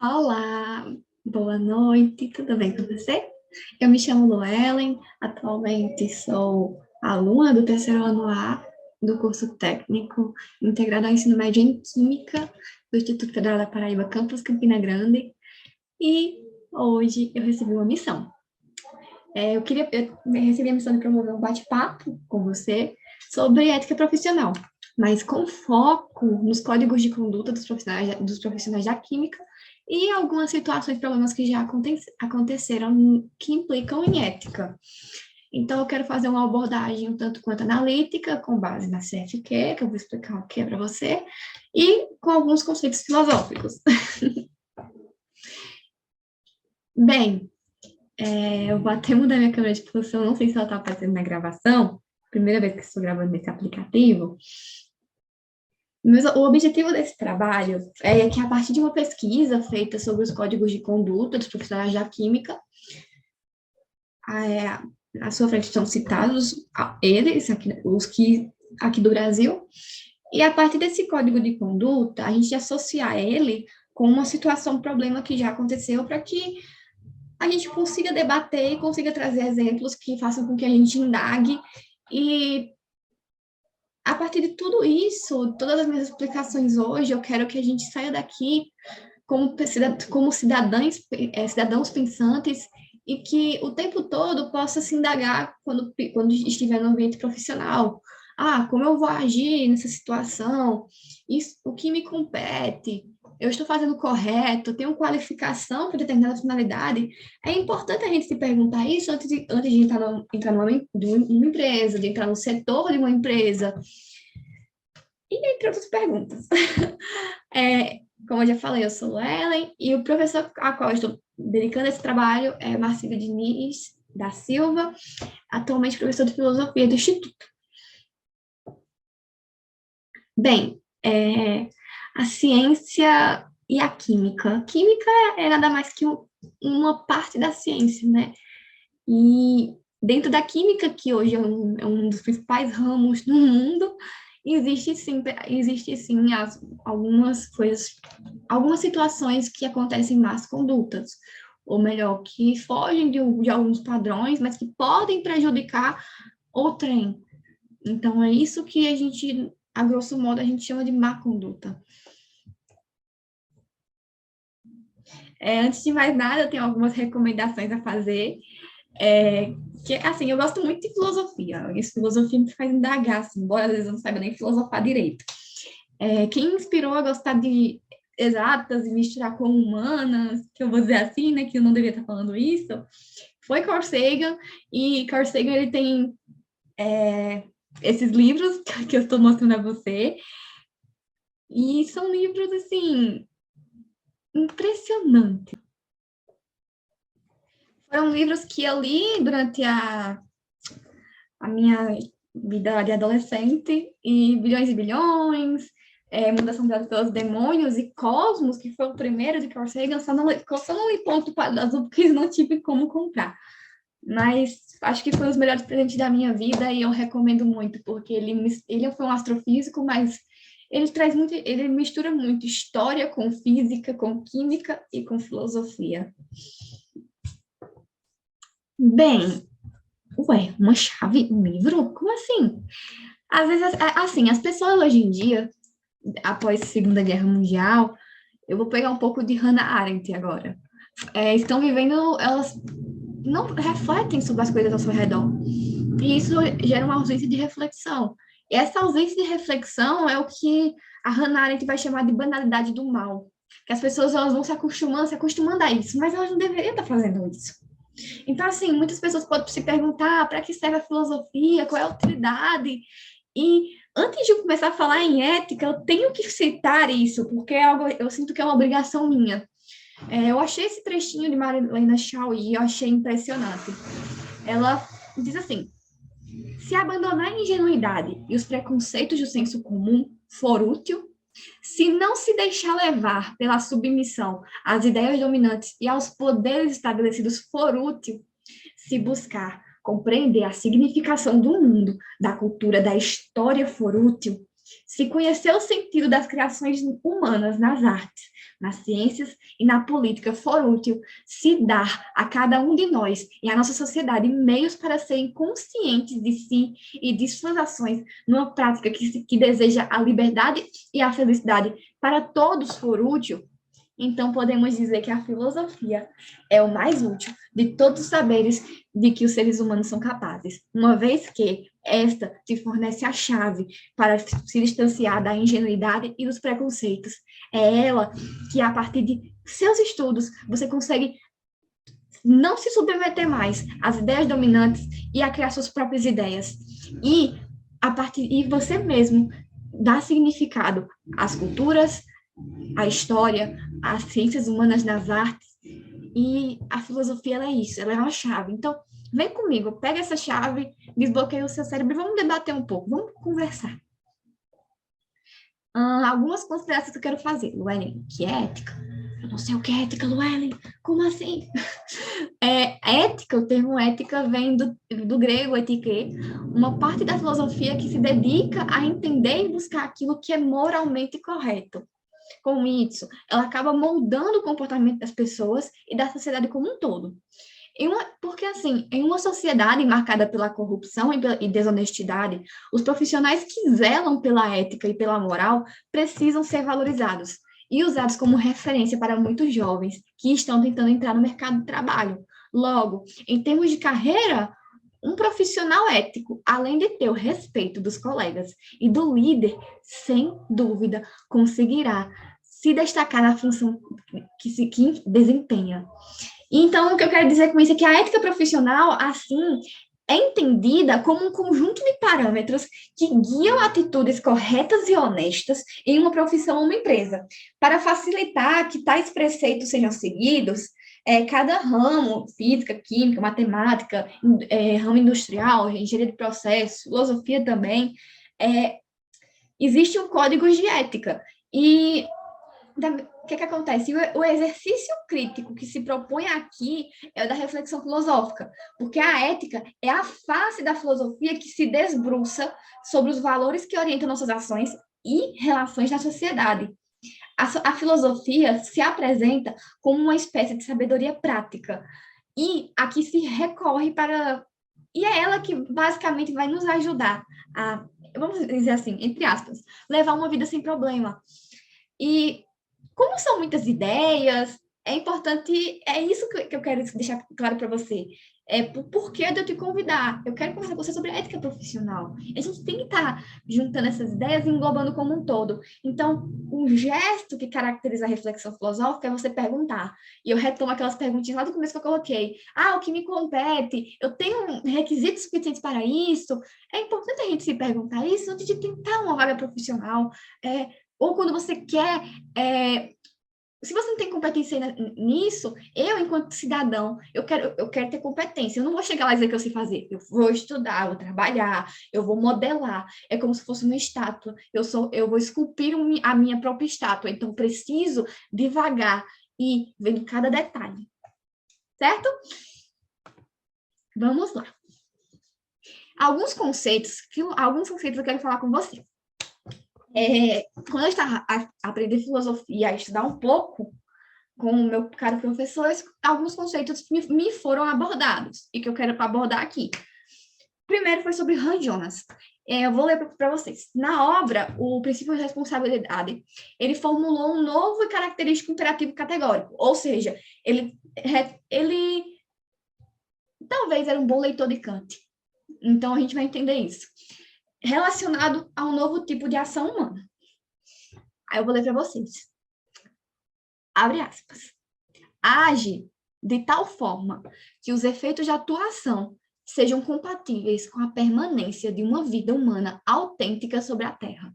Olá, boa noite, tudo bem com você? Eu me chamo Luellen, atualmente sou aluna do terceiro ano A do curso técnico integrado ao ensino médio em Química do Instituto Federal da Paraíba, campus Campina Grande, e hoje eu recebi uma missão. Eu recebi a missão de promover um bate-papo com você sobre ética profissional, mas com foco nos códigos de conduta dos profissionais da química e algumas situações, problemas que já aconteceram que implicam em ética. Então, eu quero fazer uma abordagem um tanto quanto analítica, com base na CFQ, que eu vou explicar o que é para você, e com alguns conceitos filosóficos. Bem, eu vou até mudar minha câmera de posição, não sei se ela está aparecendo na gravação, primeira vez que estou gravando nesse aplicativo, mas o objetivo desse trabalho é que, a partir de uma pesquisa feita sobre os códigos de conduta dos profissionais da química, à sua frente estão citados eles, os que aqui do Brasil, e a partir desse código de conduta, a gente associar ele com uma situação, um problema que já aconteceu, para que a gente consiga debater e consiga trazer exemplos que façam com que a gente indague e a partir de tudo isso, todas as minhas explicações hoje, eu quero que a gente saia daqui como cidadãos pensantes e que o tempo todo possa se indagar quando estiver no ambiente profissional. Ah, como eu vou agir nessa situação? Isso, o que me compete? Eu estou fazendo correto? Tenho qualificação para determinada finalidade? É importante a gente se perguntar isso antes de entrar numa empresa, de entrar no setor de uma empresa, e entre outras perguntas. Como eu já falei, eu sou Ellen, e o professor a qual eu estou dedicando esse trabalho é Marcílio Diniz da Silva, atualmente professor de filosofia do Instituto. Bem, a ciência e a química. A química é nada mais que uma parte da ciência, né? E dentro da química, que hoje é um dos principais ramos do mundo, existe sim algumas coisas, algumas situações que acontecem más condutas, ou melhor, que fogem de alguns padrões, mas que podem prejudicar o trem. Então, é isso que a gente, a grosso modo, a gente chama de má conduta. Antes de mais nada, eu tenho algumas recomendações a fazer. Que, assim, eu gosto muito de filosofia. Isso, filosofia me faz indagar, assim, embora às vezes eu não saiba nem filosofar direito. Quem me inspirou a gostar de exatas e misturar com humanas, que eu vou dizer assim, né, que eu não deveria estar falando isso, foi Carl Sagan, e Carl Sagan, ele tem esses livros que eu estou mostrando a você, e são livros, assim, impressionantes. Foram livros que eu li durante a minha vida de adolescente, e Bilhões e Bilhões, Mundação pelos Demônios e Cosmos, que foi o primeiro de Carl Sagan, só não li ponto para azul porque não tive como comprar. Mas acho que foi um dos melhores presentes da minha vida e eu recomendo muito, porque ele foi um astrofísico, mas ele mistura muito história com física, com química e com filosofia. Bem, uma chave, um livro? Como assim? Às vezes, assim, as pessoas hoje em dia, após a Segunda Guerra Mundial, eu vou pegar um pouco de Hannah Arendt agora, estão vivendo, elas não refletem sobre as coisas ao seu redor. E isso gera uma ausência de reflexão. E essa ausência de reflexão é o que a Hannah Arendt vai chamar de banalidade do mal. Que as pessoas elas vão se acostumando a isso, mas elas não deveriam estar fazendo isso. Então, assim, muitas pessoas podem se perguntar para que serve a filosofia, qual é a utilidade. E antes de eu começar a falar em ética, eu tenho que citar isso, porque é algo, eu sinto que é uma obrigação minha. Eu achei esse trechinho de Marilena Chauí e eu achei impressionante. Ela diz assim: se abandonar a ingenuidade e os preconceitos do senso comum for útil, se não se deixar levar pela submissão às ideias dominantes e aos poderes estabelecidos for útil, se buscar compreender a significação do mundo, da cultura, da história for útil, Se conhecer o sentido das criações humanas nas artes, nas ciências e na política for útil, se dar a cada um de nós e à nossa sociedade meios para serem conscientes de si e de suas ações numa prática que deseja a liberdade e a felicidade para todos for útil, então podemos dizer que a filosofia é o mais útil de todos os saberes de que os seres humanos são capazes, uma vez que esta te fornece a chave para se distanciar da ingenuidade e dos preconceitos. É ela que, a partir de seus estudos, você consegue não se submeter mais às ideias dominantes e a criar suas próprias ideias. E você mesmo dá significado às culturas, à história, às ciências humanas nas artes, e a filosofia ela é isso, ela é uma chave. Então, vem comigo, pega essa chave, desbloqueia o seu cérebro e vamos debater um pouco, vamos conversar. Algumas considerações que eu quero fazer. Luellen, que é ética? Eu não sei o que é ética, Luellen. Como assim? Ética, o termo ética vem do grego etique, uma parte da filosofia que se dedica a entender e buscar aquilo que é moralmente correto. Com isso, ela acaba moldando o comportamento das pessoas e da sociedade como um todo. Porque, assim, em uma sociedade marcada pela corrupção e desonestidade, os profissionais que zelam pela ética e pela moral precisam ser valorizados e usados como referência para muitos jovens que estão tentando entrar no mercado de trabalho. Logo, em termos de carreira, um profissional ético, além de ter o respeito dos colegas e do líder, sem dúvida, conseguirá se destacar na função que desempenha. Então, o que eu quero dizer com isso é que a ética profissional, assim, é entendida como um conjunto de parâmetros que guiam atitudes corretas e honestas em uma profissão ou uma empresa. Para facilitar que tais preceitos sejam seguidos, cada ramo, física, química, matemática, ramo industrial, engenharia de processo, filosofia também, existe um código de ética. E o que acontece? O exercício crítico que se propõe aqui é o da reflexão filosófica, porque a ética é a face da filosofia que se debruça sobre os valores que orientam nossas ações e relações na sociedade. A filosofia se apresenta como uma espécie de sabedoria prática, e aqui se recorre para... E é ela que basicamente vai nos ajudar a, vamos dizer assim, entre aspas, levar uma vida sem problema. E como são muitas ideias, é importante, é isso que eu quero deixar claro para você. Por que de eu te convidar? Eu quero conversar com você sobre a ética profissional. A gente tem que estar juntando essas ideias e englobando como um todo. Então, o gesto que caracteriza a reflexão filosófica é você perguntar. E eu retomo aquelas perguntinhas lá do começo que eu coloquei. O que me compete? Eu tenho requisitos suficientes para isso? É importante a gente se perguntar isso antes de tentar uma vaga profissional. Ou quando você quer... se você não tem competência nisso, eu, enquanto cidadão, eu quero ter competência. Eu não vou chegar lá e dizer que eu sei fazer. Eu vou estudar, eu vou trabalhar, eu vou modelar. É como se fosse uma estátua. Eu vou esculpir a minha própria estátua. Então, preciso devagar e vendo cada detalhe. Certo? Vamos lá. Alguns conceitos eu quero falar com você. Quando eu estava a aprender filosofia, a estudar um pouco com o meu caro professor, alguns conceitos me foram abordados e que eu quero abordar aqui. Primeiro foi sobre Hans Jonas. Eu vou ler para vocês. Na obra, o princípio de responsabilidade, ele formulou um novo e característico imperativo categórico, ou seja, ele talvez era um bom leitor de Kant. Então, a gente vai entender isso. Relacionado a um novo tipo de ação humana. Aí eu vou ler para vocês. Abre aspas. Age de tal forma que os efeitos de atuação sejam compatíveis com a permanência de uma vida humana autêntica sobre a Terra.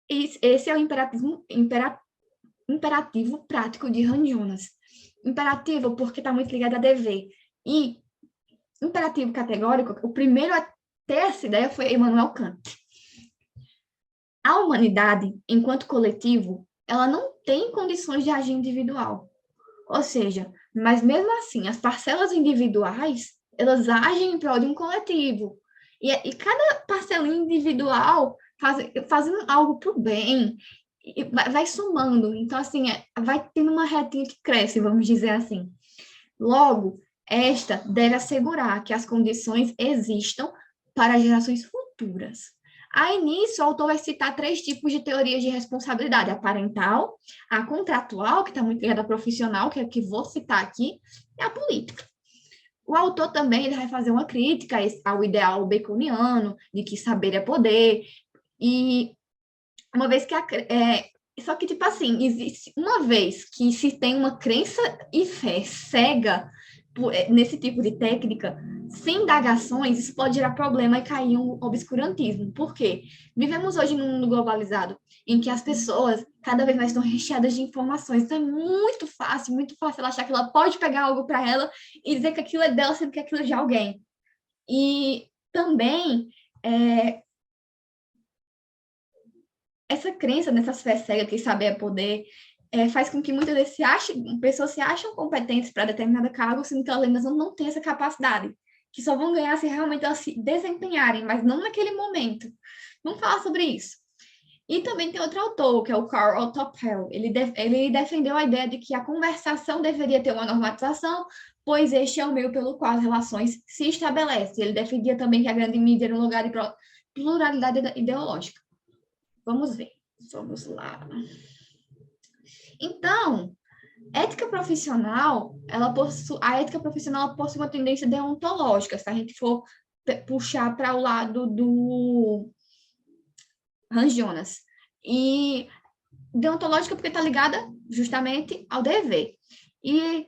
Esse é o imperativo prático de Hans Jonas. Imperativo porque está muito ligado a dever. E imperativo categórico, o primeiro a ter essa ideia foi Immanuel Kant. A humanidade, enquanto coletivo, ela não tem condições de agir individual. Ou seja, mas mesmo assim, as parcelas individuais, elas agem em prol de um coletivo. E cada parcela individual fazendo algo para o bem, e vai somando. Então, assim, vai tendo uma retinha que cresce, vamos dizer assim. Logo, esta deve assegurar que as condições existam para gerações futuras. Aí, nisso, o autor vai citar 3 tipos de teorias de responsabilidade: a parental, a contratual, que está muito ligada à profissional, que é a que vou citar aqui, e a política. O autor também ele vai fazer uma crítica ao ideal baconiano, de que saber é poder, e uma vez que só que, tipo assim, existe, uma vez que se tem uma crença e fé cega nesse tipo de técnica, sem indagações, isso pode gerar problema e cair em um obscurantismo. Por quê? Vivemos hoje num mundo globalizado, em que as pessoas cada vez mais estão recheadas de informações. Então é muito fácil ela achar que ela pode pegar algo para ela e dizer que aquilo é dela, sendo que aquilo é de alguém. E também essa crença nessas fé cega que saber é poder faz com que muitas vezes pessoas se acham competentes para determinado cargo, sendo que elas não têm essa capacidade, que só vão ganhar se realmente elas se desempenharem, mas não naquele momento. Vamos falar sobre isso. E também tem outro autor, que é o Karl Topel. Ele defendeu a ideia de que a conversação deveria ter uma normatização, pois este é o meio pelo qual as relações se estabelecem. Ele defendia também que a grande mídia era um lugar de pluralidade ideológica. Vamos ver. Vamos lá. Então, ética profissional, a ética profissional possui uma tendência deontológica, se a gente for puxar para o lado do Hans Jonas. E deontológica porque está ligada justamente ao dever. E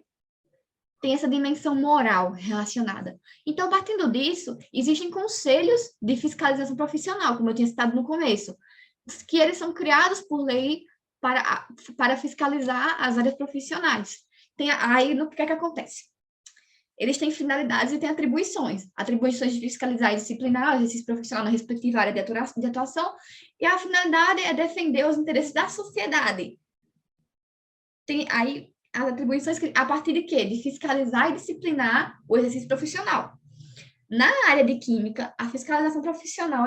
tem essa dimensão moral relacionada. Então, partindo disso, existem conselhos de fiscalização profissional, como eu tinha citado no começo, que eles são criados por lei para fiscalizar as áreas profissionais. Aí, o que é que acontece? Eles têm finalidades e têm atribuições. Atribuições de fiscalizar e disciplinar o exercício profissional na respectiva área de atuação, e a finalidade é defender os interesses da sociedade. Tem aí as atribuições a partir de quê? De fiscalizar e disciplinar o exercício profissional. Na área de química, a fiscalização profissional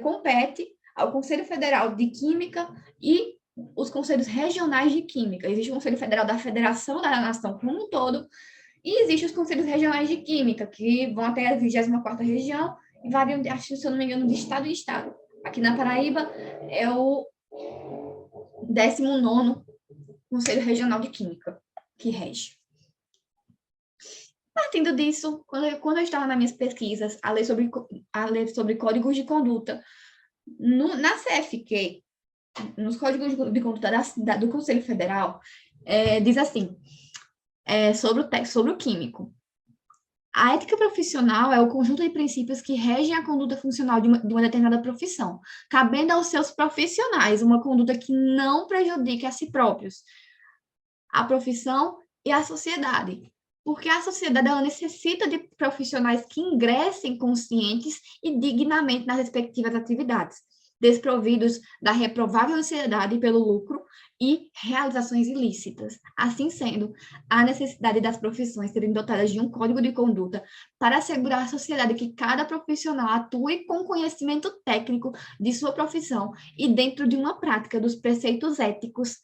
compete ao Conselho Federal de Química e os conselhos regionais de química. Existe o Conselho Federal da Federação da Nação como um todo, e existem os conselhos regionais de química, que vão até a 24ª região, e variam, acho, se eu não me engano, de estado em estado. Aqui na Paraíba é o 19º Conselho Regional de Química, que rege. Partindo disso, quando eu estava nas minhas pesquisas, a ler sobre códigos de conduta, na CFQ, nos códigos de conduta do Conselho Federal, diz assim, sobre o químico. A ética profissional é o conjunto de princípios que regem a conduta funcional de uma determinada profissão, cabendo aos seus profissionais uma conduta que não prejudique a si próprios, a profissão e a sociedade. Porque a sociedade ela necessita de profissionais que ingressem conscientes e dignamente nas respectivas atividades, desprovidos da reprovável ansiedade pelo lucro e realizações ilícitas. Assim sendo, há necessidade das profissões serem dotadas de um código de conduta para assegurar à sociedade que cada profissional atue com conhecimento técnico de sua profissão e dentro de uma prática dos preceitos éticos.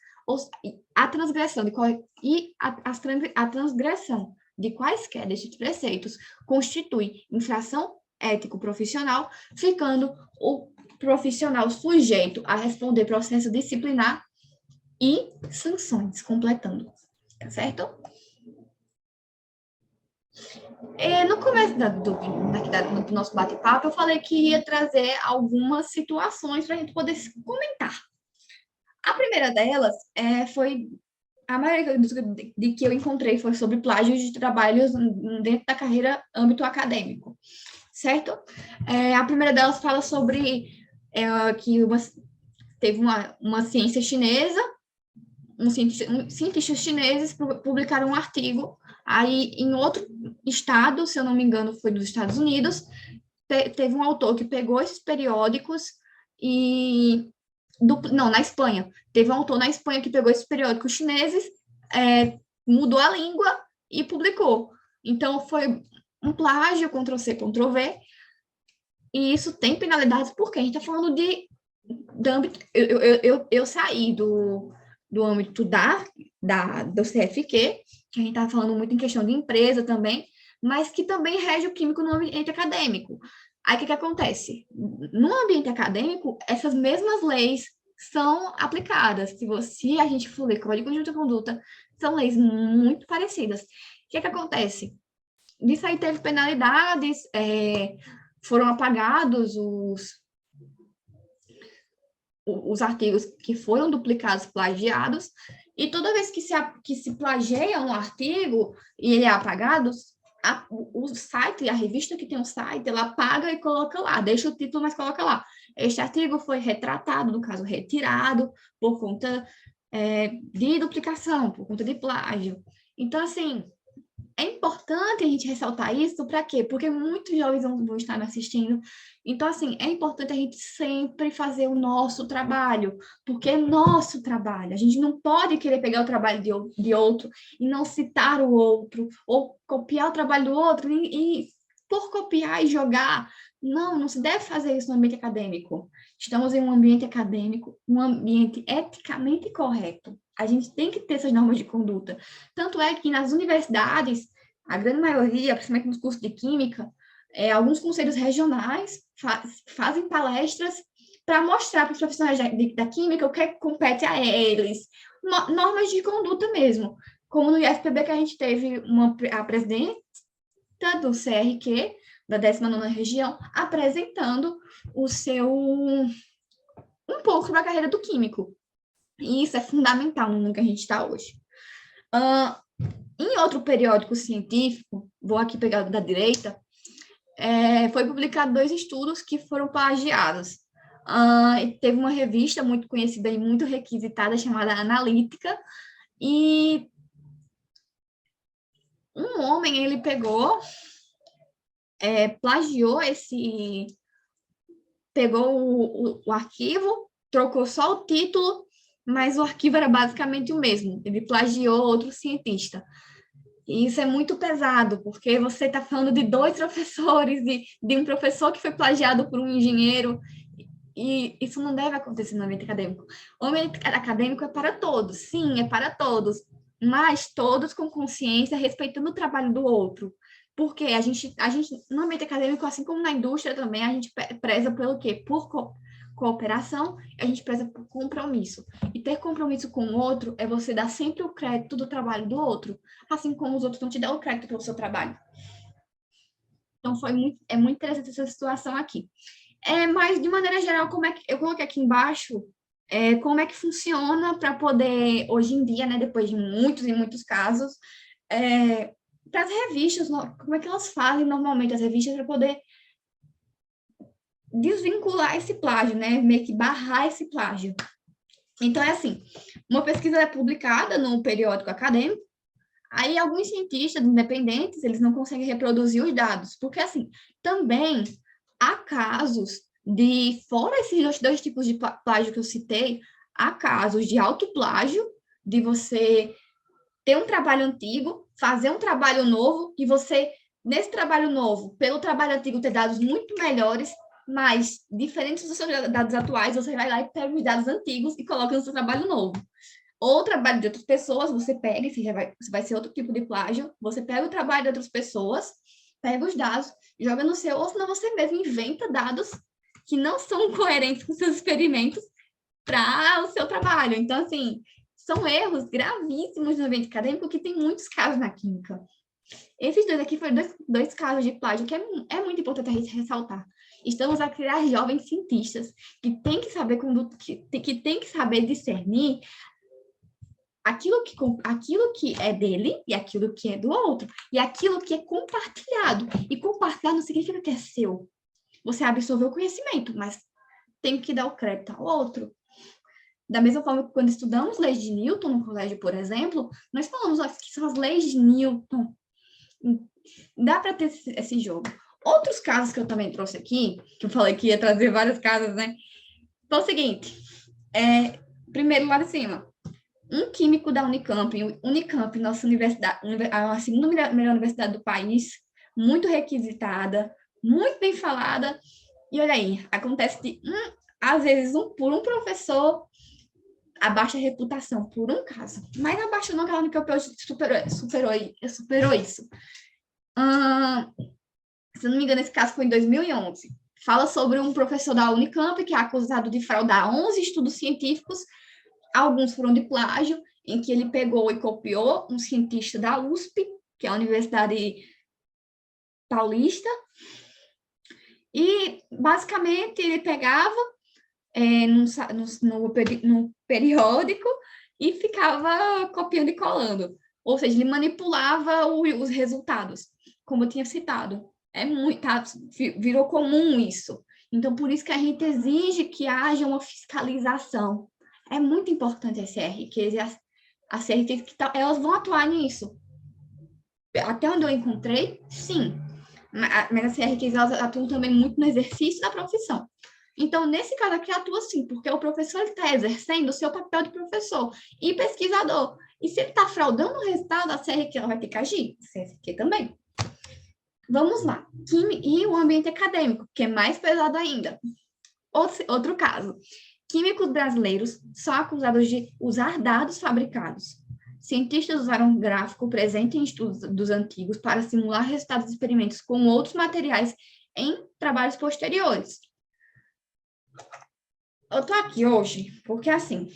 A transgressão de quaisquer destes preceitos constitui infração ético-profissional, ficando o profissional sujeito a responder processo disciplinar e sanções, completando. Tá certo? No começo do nosso bate-papo, eu falei que ia trazer algumas situações para a gente poder comentar. A primeira delas foi... A maioria de que eu encontrei foi sobre plágio de trabalhos dentro da carreira âmbito acadêmico, certo? A primeira delas fala sobre que teve uma ciência chinesa, cientistas chineses publicaram um artigo, aí em outro estado, se eu não me engano, foi dos Estados Unidos, teve um autor que pegou esses periódicos e... na Espanha. Teve um autor na Espanha que pegou esses periódicos chineses, mudou a língua e publicou. Então, foi um plágio, Ctrl-C, Ctrl-V. E isso tem penalidades porque a gente está falando de âmbito. Eu saí do âmbito do CFQ, que a gente está falando muito em questão de empresa também, mas que também rege o químico no ambiente acadêmico. Aí o que acontece? No ambiente acadêmico, essas mesmas leis são aplicadas. Se a gente for ler Código de Justa Conduta, são leis muito parecidas. O que acontece? Disso aí teve penalidades, foram apagados os artigos que foram duplicados, plagiados, e toda vez que se plageia um artigo e ele é apagado, o site, a revista que tem o site, ela apaga e coloca lá, deixa o título, mas coloca lá. Este artigo foi retratado, no caso, retirado, por conta de duplicação, por conta de plágio. Então, assim, é importante a gente ressaltar isso, para quê? Porque muitos jovens vão estar me assistindo. Então, assim, é importante a gente sempre fazer o nosso trabalho, porque é nosso trabalho. A gente não pode querer pegar o trabalho de outro e não citar o outro, ou copiar o trabalho do outro e por copiar e jogar. Não, não se deve fazer isso no ambiente acadêmico. Estamos em um ambiente acadêmico, um ambiente eticamente correto. A gente tem que ter essas normas de conduta. Tanto é que nas universidades, a grande maioria, principalmente nos cursos de química, alguns conselhos regionais fazem palestras para mostrar para os profissionais da química o que compete a eles, normas de conduta mesmo. Como no IFPB que a gente teve a presidenta do CRQ, da 19ª região, apresentando um pouco sobre a carreira do químico. E isso é fundamental no mundo que a gente está hoje. Em outro periódico científico, vou aqui pegar da direita, foi publicado 2 estudos que foram plagiados. Teve uma revista muito conhecida e muito requisitada, chamada Analítica, e um homem, ele pegou, plagiou pegou o arquivo, trocou só o título, mas o arquivo era basicamente o mesmo. Ele plagiou outro cientista. E isso é muito pesado, porque você está falando de 2 professores, de um professor que foi plagiado por um engenheiro, e isso não deve acontecer no ambiente acadêmico. O ambiente acadêmico é para todos, sim, é para todos, mas todos com consciência, respeitando o trabalho do outro. Porque a gente no ambiente acadêmico, assim como na indústria também, a gente preza pelo quê? Por cooperação, a gente preza por compromisso. E ter compromisso com o outro é você dar sempre o crédito do trabalho do outro, assim como os outros não te dão o crédito pelo seu trabalho. Então, é muito interessante essa situação aqui. Mas, de maneira geral, eu coloquei aqui embaixo como é que funciona para poder, hoje em dia, né, depois de muitos e muitos casos, para as revistas, como é que elas fazem normalmente as revistas para poder desvincular esse plágio, né, meio que barrar esse plágio. Então, é assim, uma pesquisa é publicada no periódico acadêmico, aí alguns cientistas independentes, eles não conseguem reproduzir os dados, porque, assim, também há casos fora esses 2 tipos de plágio que eu citei, há casos de autoplágio, de você ter um trabalho antigo, fazer um trabalho novo, e você, nesse trabalho novo, pelo trabalho antigo, ter dados muito melhores, mas diferentes dos seus dados atuais, você vai lá e pega os dados antigos e coloca no seu trabalho novo. Ou trabalho de outras pessoas, você pega, você vai ser outro tipo de plágio, você pega o trabalho de outras pessoas, pega os dados, joga no seu, ou senão você mesmo inventa dados que não são coerentes com seus experimentos para o seu trabalho. Então, assim, são erros gravíssimos no ambiente acadêmico que tem muitos casos na química. Esses 2 aqui foram dois casos de plágio que é muito importante a gente ressaltar. Estamos a criar jovens cientistas que têm que saber que têm que saber discernir aquilo que é dele e aquilo que é do outro, e aquilo que é compartilhado. E compartilhar não significa que é seu. Você absorveu o conhecimento, mas tem que dar o crédito ao outro. Da mesma forma que quando estudamos leis de Newton no colégio, por exemplo, nós falamos que são as leis de Newton. Dá para ter esse jogo. Outros casos que eu também trouxe aqui, que eu falei que ia trazer vários casos, né? Então, é o seguinte, primeiro lá de cima, um químico da Unicamp, nossa universidade, a segunda melhor universidade do país, muito requisitada, muito bem falada, E olha aí, acontece às vezes, por um professor, abaixa a reputação por um caso. Mas abaixo não, que a Unicamp hoje superou isso. Se não me engano, esse caso foi em 2011. Fala sobre um professor da Unicamp que é acusado de fraudar 11 estudos científicos, alguns foram de plágio, em que ele pegou e copiou um cientista da USP, que é a Universidade Paulista, e basicamente ele pegava no periódico e ficava copiando e colando. Ou seja, ele manipulava os resultados, como eu tinha citado. Virou comum isso. Então, por isso que a gente exige que haja uma fiscalização. É muito importante a CRQs e a CRQs elas vão atuar nisso. Até onde eu encontrei, sim. Mas as CRQs elas atuam também muito no exercício da profissão. Então, nesse caso aqui, atua sim, porque o professor está exercendo o seu papel de professor e pesquisador. E se ele está fraudando o resultado, a CRQ ela vai ter que agir, a CRQ também. Vamos lá. E o ambiente acadêmico, que é mais pesado ainda. Outro caso. Químicos brasileiros são acusados de usar dados fabricados. Cientistas usaram gráfico presente em estudos dos antigos para simular resultados de experimentos com outros materiais em trabalhos posteriores. Eu tô aqui hoje porque, assim,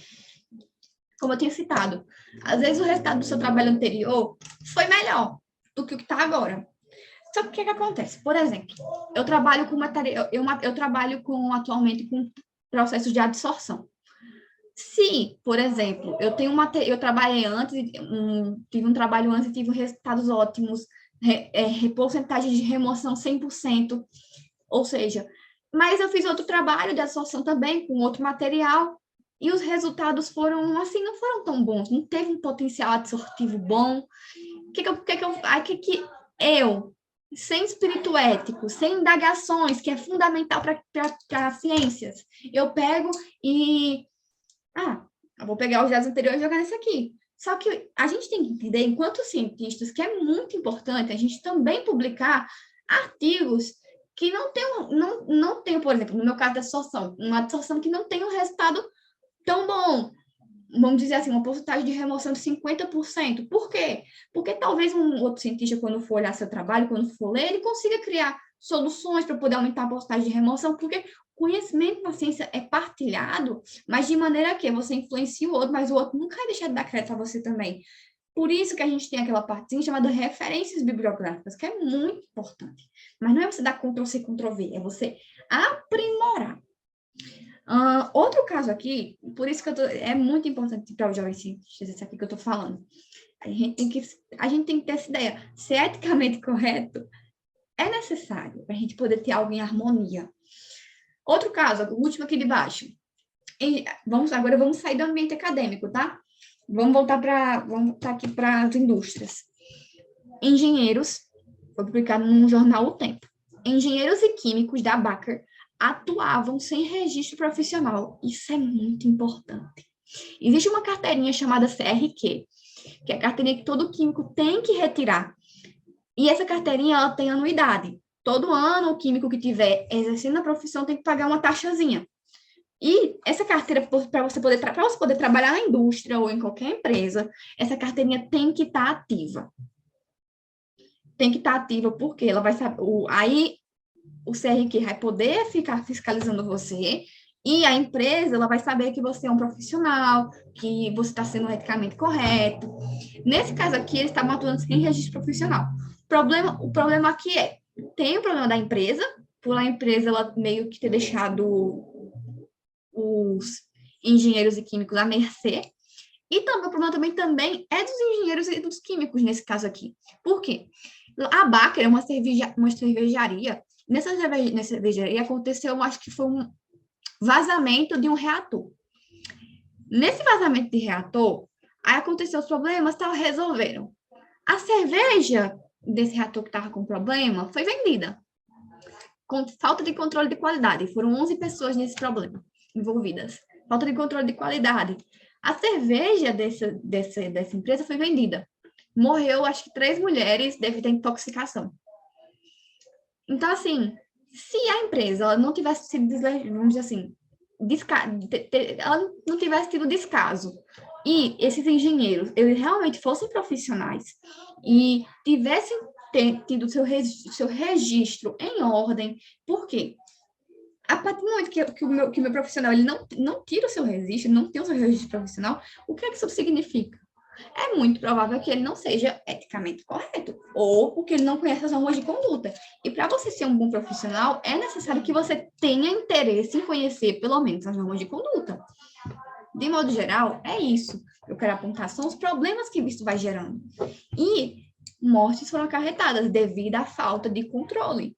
como eu tinha citado, às vezes o resultado do seu trabalho anterior foi melhor do que o que está agora. Só que o que acontece? Por exemplo, eu trabalho com material, eu trabalho atualmente com processos de adsorção. Se, por exemplo, eu trabalhei antes, tive um trabalho antes e tive resultados ótimos, porcentagem de remoção 100%, ou seja, mas eu fiz outro trabalho de absorção também, com outro material, e os resultados foram, assim, não foram tão bons, não teve um potencial absortivo bom. Eu, sem espírito ético, sem indagações, que é fundamental para as ciências, eu pego e... eu vou pegar os dados anteriores e jogar nesse aqui. Só que a gente tem que entender, enquanto cientistas, que é muito importante a gente também publicar artigos que não tem, por exemplo, no meu caso da absorção, uma absorção que não tem um resultado tão bom. Vamos dizer assim, uma porcentagem de remoção de 50%. Por quê? Porque talvez um outro cientista, quando for olhar seu trabalho, quando for ler, ele consiga criar soluções para poder aumentar a porcentagem de remoção, porque conhecimento na ciência é partilhado, mas de maneira que você influencia o outro, mas o outro nunca vai deixar de dar crédito a você também. Por isso que a gente tem aquela partezinha chamada referências bibliográficas, que é muito importante. Mas não é você dar Ctrl+C, Ctrl+V, é você aprimorar. Outro caso aqui, por isso que é muito importante para os jovens cientistas, esse aqui que eu estou falando. A gente tem que ter essa ideia. Ser eticamente correto é necessário para a gente poder ter algo em harmonia. Outro caso, o último aqui de baixo. Agora vamos sair do ambiente acadêmico, tá? Vamos voltar aqui para as indústrias. Engenheiros, foi publicado no jornal O Tempo. Engenheiros e químicos da Baker atuavam sem registro profissional. Isso é muito importante. Existe uma carteirinha chamada CRQ, que é a carteirinha que todo químico tem que retirar. E essa carteirinha, ela tem anuidade. Todo ano, o químico que estiver exercendo a profissão tem que pagar uma taxazinha. E essa carteira, para você poder trabalhar na indústria ou em qualquer empresa, essa carteirinha tem que estar ativa. Tem que estar ativa porque ela vai saber... Aí o CRQ vai poder ficar fiscalizando você e a empresa ela vai saber que você é um profissional, que você está sendo eticamente correto. Nesse caso aqui, eles estavam atuando sem registro profissional. O problema aqui tem o problema da empresa, por a empresa ela meio que ter deixado os engenheiros e químicos à mercê, e também o problema também é dos engenheiros e dos químicos nesse caso aqui. Por quê? A Baker é uma cervejaria. Nessa cervejaria aconteceu, acho que foi um vazamento de um reator. Nesse vazamento de reator, aí aconteceu os problemas, resolveram. A cerveja desse reator que estava com problema foi vendida. Com falta de controle de qualidade. Foram 11 pessoas nesse problema envolvidas. Falta de controle de qualidade. A cerveja dessa empresa foi vendida. Morreu, acho que 3 mulheres devido à intoxicação. Então, assim, Se a empresa ela não tivesse sido, vamos dizer assim, ela não tivesse tido descaso e esses engenheiros eles realmente fossem profissionais e tivessem tido seu registro em ordem, por quê? A partir do momento que o meu profissional ele não tira o seu registro, não tem o seu registro profissional, o que é que isso significa? É muito provável que ele não seja eticamente correto, ou porque ele não conhece as normas de conduta. E para você ser um bom profissional, é necessário que você tenha interesse em conhecer, pelo menos, as normas de conduta. De modo geral, é isso. Eu quero apontar, são os problemas que isso vai gerando. E mortes foram acarretadas devido à falta de controle.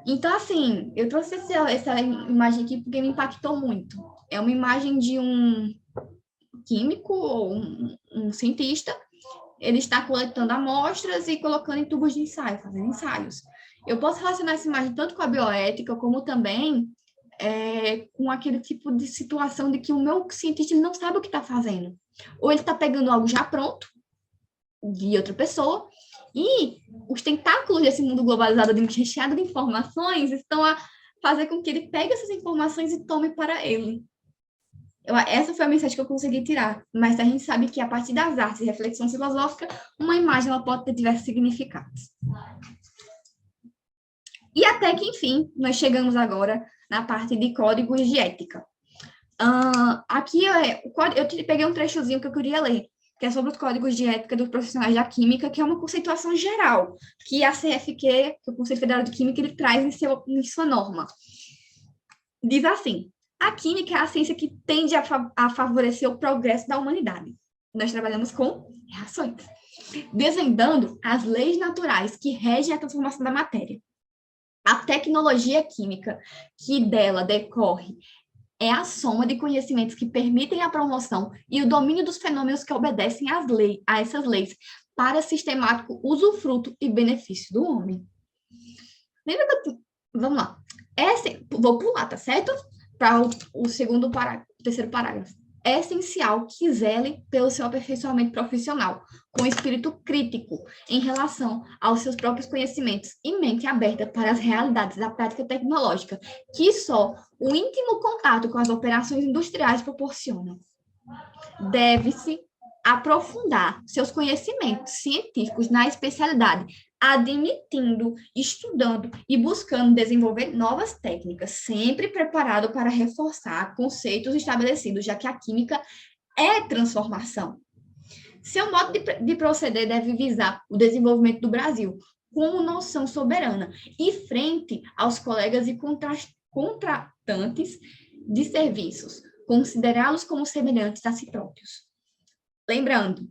Então, assim, eu trouxe essa imagem aqui porque me impactou muito. É uma imagem de um químico ou um cientista, ele está coletando amostras e colocando em tubos de ensaio, fazendo ensaios. Eu posso relacionar essa imagem tanto com a bioética, como também com aquele tipo de situação de que o meu cientista não sabe o que está fazendo. Ou ele está pegando algo já pronto, de outra pessoa, e os tentáculos desse mundo globalizado, recheado de informações, estão a fazer com que ele pegue essas informações e tome para ele. Essa foi a mensagem que eu consegui tirar, mas a gente sabe que a partir das artes e reflexão filosófica, uma imagem ela pode ter diversos significados. E até que, enfim, nós chegamos agora na parte de códigos de ética. Aqui eu peguei um trechozinho que eu queria ler, que é sobre os códigos de ética dos profissionais da química, que é uma conceituação geral, que a CFQ, que é o Conselho Federal de Química, ele traz em sua norma. Diz assim: a química é a ciência que tende a favorecer o progresso da humanidade. Nós trabalhamos com reações, desvendando as leis naturais que regem a transformação da matéria. A tecnologia química que dela decorre é a soma de conhecimentos que permitem a promoção e o domínio dos fenômenos que obedecem a essas leis para sistemático usufruto e benefício do homem. Lembra que vamos lá. Vou pular, tá certo? Para o segundo parágrafo, o terceiro parágrafo. É essencial que zele pelo seu aperfeiçoamento profissional, com espírito crítico em relação aos seus próprios conhecimentos e mente aberta para as realidades da prática tecnológica, que só o íntimo contato com as operações industriais proporciona. Deve-se aprofundar seus conhecimentos científicos na especialidade, admitindo, estudando e buscando desenvolver novas técnicas, sempre preparado para reforçar conceitos estabelecidos, já que a química é transformação. Seu modo de proceder deve visar o desenvolvimento do Brasil como noção soberana e frente aos colegas e contratantes de serviços, considerá-los como semelhantes a si próprios. Lembrando,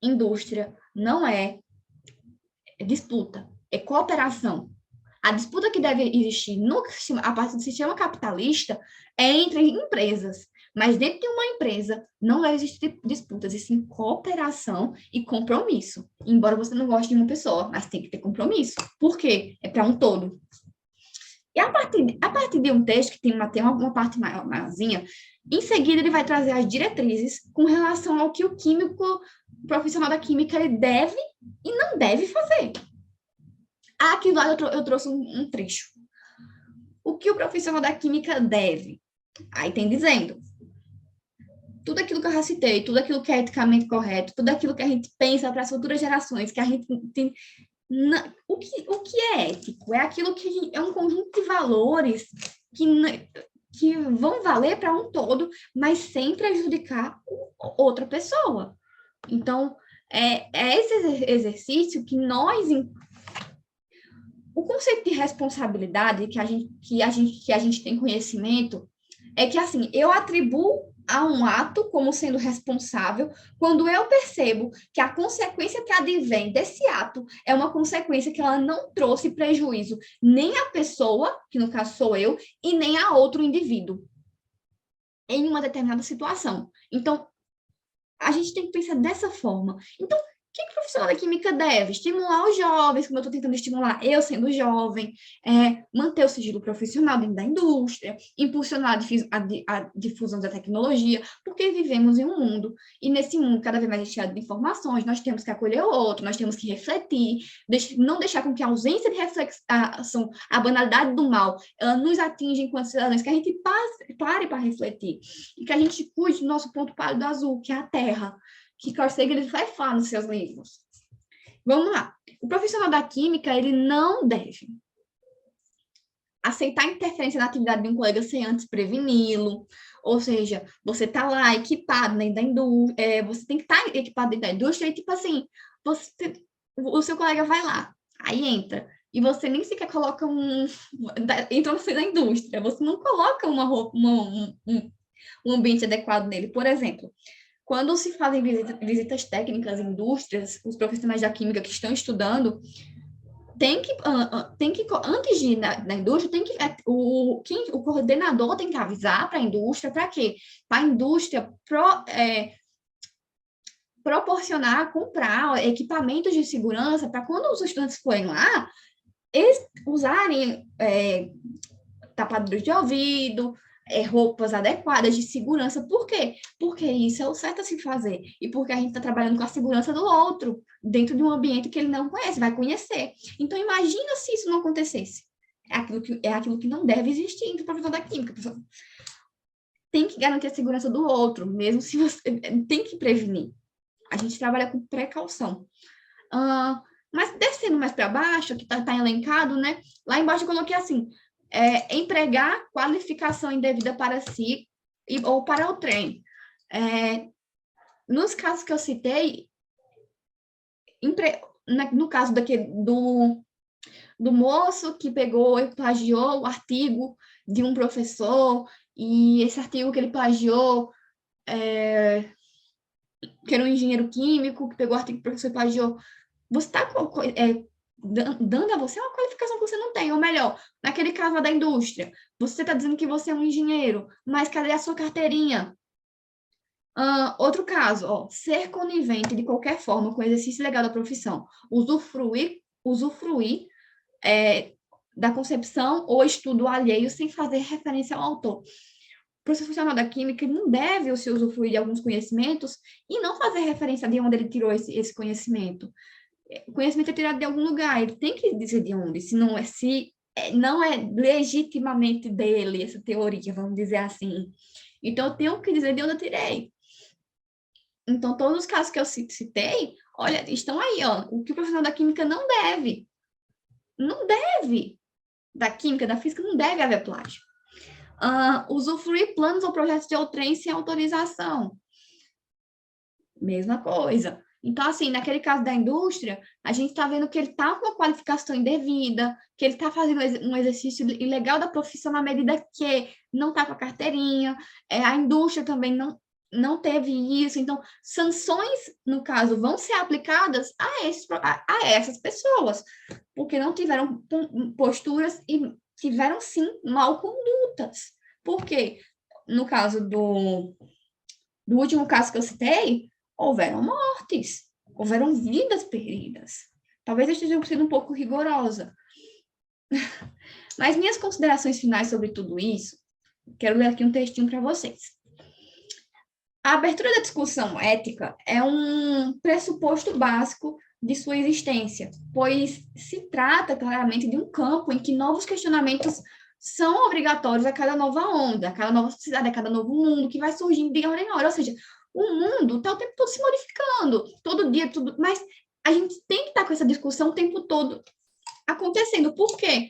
indústria não é disputa, é cooperação. A disputa que deve existir a partir do sistema capitalista é entre empresas, mas dentro de uma empresa não deve existir disputas, e sim cooperação e compromisso. Embora você não goste de uma pessoa, mas tem que ter compromisso. Por quê? É para um todo. E a partir de um texto que tem uma parte maiorzinha, em seguida ele vai trazer as diretrizes com relação ao que o profissional da química, ele deve e não deve fazer. Aqui do lado eu trouxe um trecho. O que o profissional da química deve? Aí tem dizendo: tudo aquilo que eu já citei, tudo aquilo que é eticamente correto, tudo aquilo que a gente pensa para as futuras gerações, que a gente tem... O que é ético? É aquilo que é um conjunto de valores que vão valer para um todo, mas sem prejudicar outra pessoa. Então, é esse exercício que o conceito de responsabilidade que a gente tem conhecimento é que, assim, eu atribuo a um ato como sendo responsável quando eu percebo que a consequência que advém desse ato é uma consequência que ela não trouxe prejuízo nem à pessoa, que no caso sou eu, e nem a outro indivíduo em uma determinada situação. Então, a gente tem que pensar dessa forma. Então, que o profissional da química deve? Estimular os jovens, como eu estou tentando estimular, eu sendo jovem, manter o sigilo profissional dentro da indústria, impulsionar a difusão da tecnologia, porque vivemos em um mundo, e nesse mundo cada vez mais recheado de informações, nós temos que acolher o outro, nós temos que refletir, não deixar com que a ausência de reflexão, a banalidade do mal, ela nos atinja enquanto cidadãos, que a gente pare para refletir, e que a gente cuide do nosso ponto pálido azul, que é a Terra, que Carl Sagan vai falar nos seus livros. Vamos lá. O profissional da química, ele não deve aceitar interferência na atividade de um colega sem antes preveni-lo, ou seja, você tá lá equipado dentro da indústria, você tem que estar equipado dentro da indústria e, tipo assim, o seu colega vai lá, aí entra, e você nem sequer coloca entrou na indústria, você não coloca uma roupa, um ambiente adequado nele. Por exemplo, quando se fazem visitas técnicas em indústrias, os profissionais da química que estão estudando, tem que antes de ir na indústria, o coordenador tem que avisar para a indústria, para quê? Para a indústria proporcionar, comprar equipamentos de segurança, para quando os estudantes forem lá, eles usarem tapadores de ouvido, roupas adequadas de segurança. Por quê? Porque isso é o certo a se fazer. E porque a gente está trabalhando com a segurança do outro, dentro de um ambiente que ele não conhece, vai conhecer. Então, imagina se isso não acontecesse. É aquilo que não deve existir entre o professor da química. Professor. Tem que garantir a segurança do outro, mesmo se você tem que prevenir. A gente trabalha com precaução. Mas descendo mais para baixo, que está elencado, né? Lá embaixo eu coloquei assim: empregar qualificação indevida para si ou para o trem. Nos casos que eu citei, no caso do moço que pegou e plagiou o artigo de um professor, e esse artigo que ele plagiou, que era um engenheiro químico, que pegou o artigo que o professor plagiou, você está dando a você uma qualificação que você não tem, ou melhor, naquele caso da indústria, você está dizendo que você é um engenheiro, mas cadê a sua carteirinha? Outro caso, ser conivente de qualquer forma com o exercício legal da profissão, usufruir da concepção ou estudo alheio sem fazer referência ao autor. O profissional da química não deve se usufruir de alguns conhecimentos e não fazer referência de onde ele tirou esse conhecimento. O conhecimento é tirado de algum lugar, ele tem que dizer de onde, se não é legitimamente dele essa teoria, vamos dizer assim. Então, eu tenho que dizer de onde eu tirei. Então, todos os casos que eu citei, olha, estão aí, o que o profissional da química não deve. Não deve. Da química, da física, não deve haver plágio. Usufruir planos ou projetos de outrem sem autorização. Mesma coisa. Então, assim, naquele caso da indústria, a gente está vendo que ele está com uma qualificação indevida, que ele está fazendo um exercício ilegal da profissão na medida que não está com a carteirinha, a indústria também não teve isso. Então, sanções, no caso, vão ser aplicadas a essas pessoas, porque não tiveram posturas e tiveram, sim, mal condutas. Por quê? No caso do último caso que eu citei, houveram mortes, houveram vidas perdidas. Talvez eu esteja sendo um pouco rigorosa. Mas minhas considerações finais sobre tudo isso, quero ler aqui um textinho para vocês. A abertura da discussão ética é um pressuposto básico de sua existência, pois se trata claramente de um campo em que novos questionamentos são obrigatórios a cada nova onda, a cada nova sociedade, a cada novo mundo que vai surgindo de hora em hora. Ou seja, o mundo está o tempo todo se modificando, todo dia, tudo, mas a gente tem que estar com essa discussão o tempo todo acontecendo. Por quê?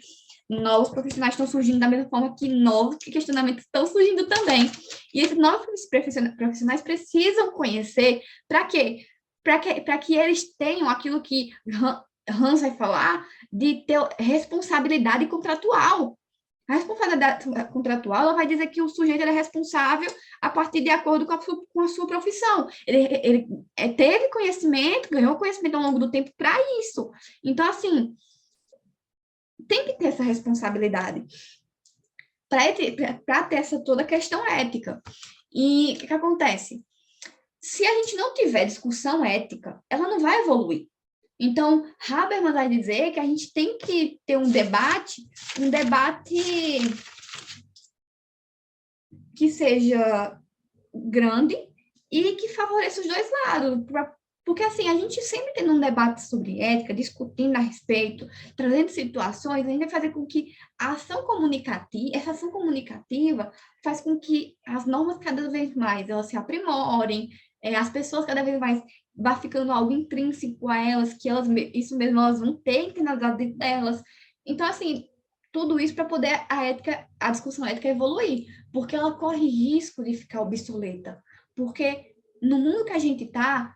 Novos profissionais estão surgindo da mesma forma que novos questionamentos estão surgindo também. E esses novos profissionais precisam conhecer para quê? Para que eles tenham aquilo que Hans vai falar de ter responsabilidade contratual. A responsabilidade contratual ela vai dizer que o sujeito é responsável a partir de acordo com a sua profissão. Ele teve conhecimento, ganhou conhecimento ao longo do tempo para isso. Então, assim, tem que ter essa responsabilidade para ter toda a questão ética. E o que acontece? Se a gente não tiver discussão ética, ela não vai evoluir. Então, Habermas vai dizer que a gente tem que ter um debate que seja grande e que favoreça os dois lados. Porque, assim, a gente sempre tendo um debate sobre ética, discutindo a respeito, trazendo situações, a gente vai fazer com que essa ação comunicativa faz com que as normas cada vez mais elas se aprimorem, as pessoas cada vez mais vai ficando algo intrínseco a elas, que elas, isso mesmo, elas vão ter internalizado dentro delas. Então, assim, tudo isso para poder a discussão ética evoluir, porque ela corre risco de ficar obsoleta. Porque no mundo que a gente está,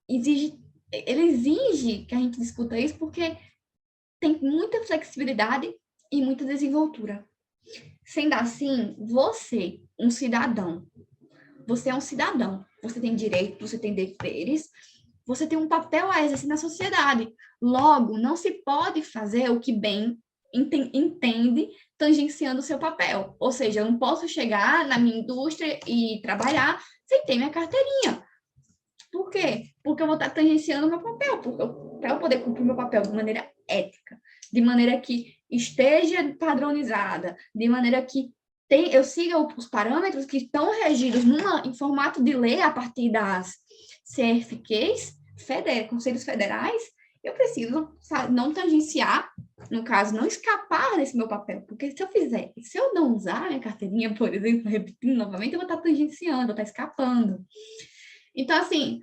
ele exige que a gente discuta isso porque tem muita flexibilidade e muita desenvoltura. Sendo assim, você é um cidadão, você tem direitos, você tem deveres, você tem um papel a exercer na sociedade. Logo, não se pode fazer o que bem entende tangenciando o seu papel. Ou seja, eu não posso chegar na minha indústria e trabalhar sem ter minha carteirinha. Por quê? Porque eu vou estar tangenciando o meu papel, para eu poder cumprir o meu papel de maneira ética, de maneira que esteja padronizada, de maneira que eu siga os parâmetros que estão regidos em formato de lei a partir das CFQs, conselhos federais, eu preciso não tangenciar, no caso, não escapar desse meu papel, porque se eu não usar a minha carteirinha, por exemplo, repetindo novamente, eu vou estar tangenciando, vou estar escapando. Então, assim,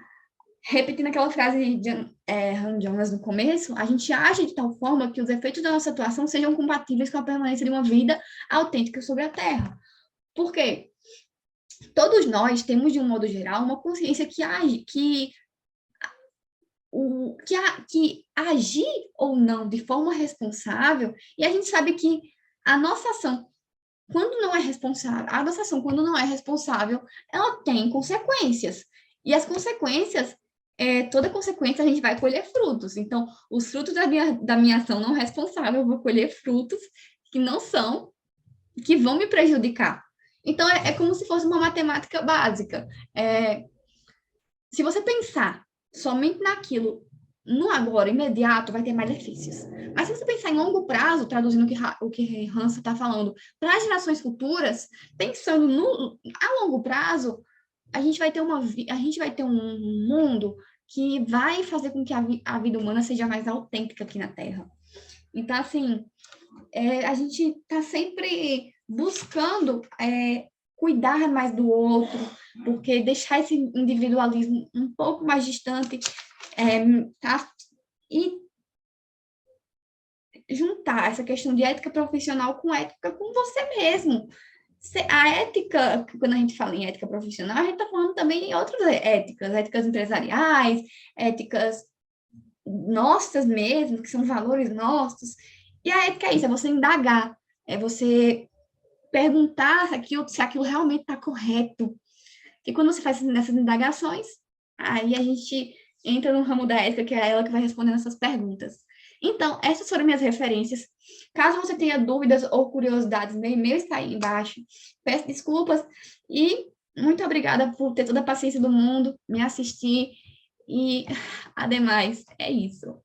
repetindo aquela frase de Han Jonas no começo, a gente age de tal forma que os efeitos da nossa atuação sejam compatíveis com a permanência de uma vida autêntica sobre a Terra. Por quê? Todos nós temos, de um modo geral, uma consciência que age, que agir ou não de forma responsável, e a gente sabe que a nossa ação, quando não é responsável, ela tem consequências. E as consequências, toda consequência a gente vai colher frutos. Então, os frutos da minha ação não responsável, eu vou colher frutos que não são, que vão me prejudicar. Então, é como se fosse uma matemática básica. Se você pensar somente naquilo, no agora, imediato, vai ter malefícios. Mas se você pensar em longo prazo, traduzindo o que Hansa está falando, para as gerações futuras, pensando a longo prazo, a gente vai ter um mundo que vai fazer com que a vida humana seja mais autêntica aqui na Terra. Então, assim, a gente está sempre buscando cuidar mais do outro, porque deixar esse individualismo um pouco mais distante, tá? E juntar essa questão de ética profissional com ética com você mesmo. A ética, quando a gente fala em ética profissional, a gente está falando também em outras éticas empresariais, éticas nossas mesmo, que são valores nossos. E a ética é isso, é você indagar, é você perguntar se aquilo realmente está correto. E quando você faz essas indagações, aí a gente entra no ramo da ética, que é ela que vai respondendo essas perguntas. Então, essas foram minhas referências. Caso você tenha dúvidas ou curiosidades, meu e-mail está aí embaixo. Peço desculpas e muito obrigada por ter toda a paciência do mundo, me assistir e, ademais, é isso.